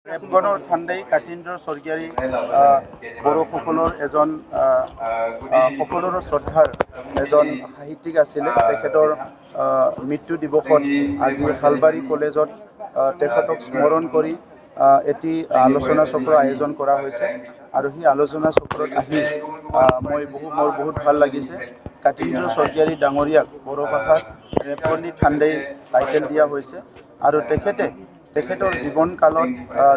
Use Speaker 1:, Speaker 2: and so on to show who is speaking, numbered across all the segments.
Speaker 1: ৰেপগনৰ ঠাণ্ডাই কাতিন্দ্ৰ স্বৰ্গীয়াৰী বড়োসকলৰ এজন সকলোৰে শ্ৰদ্ধাৰ এজন সাহিত্যিক আছিলে। তেখেতৰ মৃত্যু দিৱসত আজি শালবাৰী কলেজত তেখেতক স্মৰণ কৰি এটি আলোচনা চক্ৰ আয়োজন কৰা হৈছে আৰু সেই আলোচনা চক্ৰত আহি মোৰ বহুত ভাল লাগিছে। কাতিন্দ্ৰ স্বৰ্গীয়াৰী ডাঙৰীয়াক বড়ো ভাষাত ৰেপগনি ঠাণ্ডাই টাইটেল দিয়া হৈছে আৰু তেখেতৰ জীৱনকালত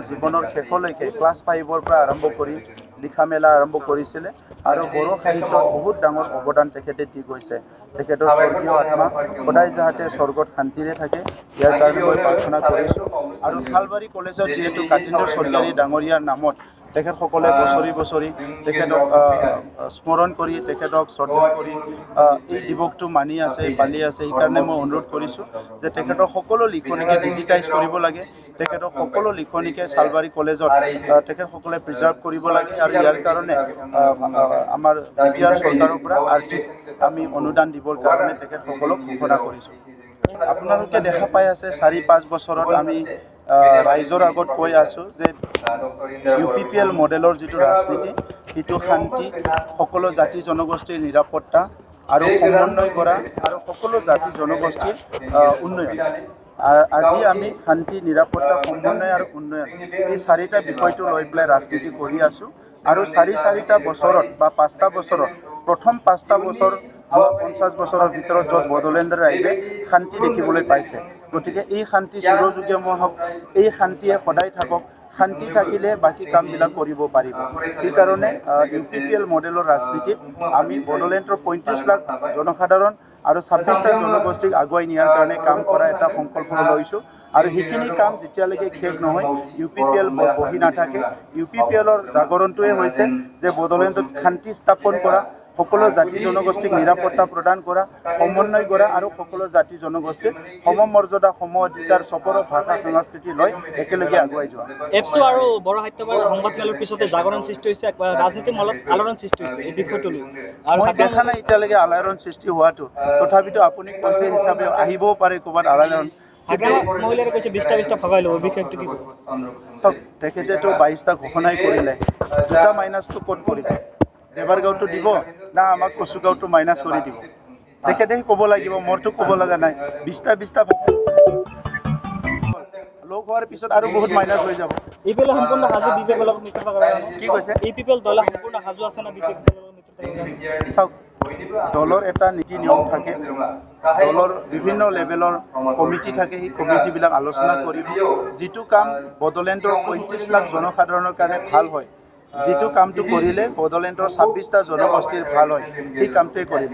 Speaker 1: জীৱনৰ শেষলৈকে ক্লাছ 5ৰ পৰা আৰম্ভ কৰি লিখা মেলা আৰম্ভ কৰিছিলে আৰু বড়ো সাহিত্যত বহুত ডাঙৰ অৱদান তেখেতে দি গৈছে। তেখেতৰ স্বৰ্গীয় আত্মা সদায় যাতে স্বৰ্গত শান্তিৰে থাকে, ইয়াৰ কাৰণে মই প্ৰাৰ্থনা কৰিছোঁ। আৰু শালবাৰী কলেজত যিহেতু কাতিন্দ্ৰ স্বৰ্গীয়াৰী ডাঙৰীয়াৰ নামত তেখেতসকলে বছৰি বছৰি তেখেতক স্মৰণ কৰি তেখেতক শ্ৰদ্ধা কৰি এই দিৱসটো মানি আছে পালি আছে। সেইকাৰণে মই অনুৰোধ কৰিছোঁ যে তেখেতৰ সকলো লিখনিকে ডিজিটাইজ কৰিব লাগে। তেখেতৰ সকলো লিখনিকে শালবাৰী কলেজত তেখেতসকলে প্ৰিজাৰ্ভ কৰিব লাগে আৰু ইয়াৰ কাৰণে আমাৰ বিটিআৰ চৰকাৰৰ পৰা আৰ্থিক আমি অনুদান দিবৰ কাৰণে তেখেতসকলক ঘোষণা কৰিছোঁ। আপোনালোকে দেখা পাই আছে 4-5 বছৰত আমি ৰাইজৰ আগত কৈ আছোঁ যে UPPL মডেলৰ যিটো ৰাজনীতি, সেইটো শান্তি, সকলো জাতি জনগোষ্ঠীৰ নিৰাপত্তা আৰু সমন্বয় কৰা আৰু সকলো জাতি জনগোষ্ঠীৰ উন্নয়ন। আজি আমি শান্তি, নিৰাপত্তা, সমন্বয় আৰু উন্নয়ন এই 4টা বিষয়টো লৈ পেলাই ৰাজনীতি কৰি আছোঁ আৰু 4টা বছৰত বা 5টা বছৰত প্ৰথম 5টা বছৰ যোৱা 50 বছৰৰ ভিতৰত য'ত বড়োলেণ্ড ৰাইজে শান্তি দেখিবলৈ পাইছে। গতিকে এই শান্তি চিৰযুগীয় হওক, এই শান্তিয়ে সদায় থাকক। শান্তি থাকিলে বাকী কামবিলাক কৰিব পাৰিব। সেইকাৰণে UPPL মডেলৰ ৰাজনীতিত আমি বড়োলেণ্ডৰ 35 লাখ জনসাধাৰণ আৰু 26টা জনগোষ্ঠীক আগুৱাই নিয়াৰ কাৰণে কাম কৰা এটা সংকল্প লৈছোঁ আৰু সেইখিনি কাম যেতিয়ালৈকে শেষ নহয় UPPL বহি নাথাকে। UPPLৰ জাগৰণটোৱে হৈছে যে বড়োলেণ্ডত শান্তি স্থাপন কৰা, সকলো জাতি জনগোষ্ঠীক নিৰাপত্তা প্ৰদান কৰা, সমন্বয় কৰা আৰু সকলো জাতি জনগোষ্ঠীৰ সমমৰ্যাদা, সম অধিকাৰ, চপৰ ভাষা সংস্কৃতি লৈ একেলগে আগুৱাই যোৱা।
Speaker 2: এপছু আৰু বড়ো সাহিত্যৰ সংবাদ মেলৰ পিছতে জাগৰণ সৃষ্টি হৈছে, ৰাজনীতিৰ মলত আলোড়ন সৃষ্টি হৈছে এই বিষয়টো লৈ।
Speaker 1: মই দেখা নাই এতিয়ালৈকে আলোড়ন সৃষ্টি হোৱাটো, তথাপিতো আপুনি কৈছে হিচাপে আহিবও পাৰে ক'ৰবাত আলোড়ন।
Speaker 2: মহিলাৰে কৈছে 20টা ভগাই ল'ব, বিষয়টো কি
Speaker 1: চাওক, তেখেতেতো 22টা ঘোষণাই কৰিলে, 2টা মাইনাছটো ক'ত কৰিব? দেৱাৰগাঁওটো দিব না আমাক কচুগাঁওটো মাইনাছ কৰি দিব? তেখেতেই ক'ব লাগিব, মোৰতো ক'ব লগা নাই। 20টা লগ হোৱাৰ পিছত আৰু বহুত মাইনাছ হৈ যাব।
Speaker 2: UPPL সম্পূৰ্ণ সাজু বিজেপিক নেতৃত্ব কৰা।
Speaker 1: কি কৈছে?
Speaker 2: UPPL দলে সম্পূৰ্ণ সাজু আছে না বিজেপি নেতৃত্ব?
Speaker 1: চাওক, দলৰ এটা নীতি নিয়ম থাকে, দলৰ বিভিন্ন লেভেলৰ কমিটি থাকে। সেই কমিটিবিলাক আলোচনা কৰিব যিটো কাম বড়োলেণ্ডৰ 35 লাখ জনসাধাৰণৰ কাৰণে ভাল হয়, যিটো কামটো কৰিলে বড়োলেণ্ডৰ 26টা জনগোষ্ঠীৰ ভাল হয়, সেই কামটোৱে কৰিম।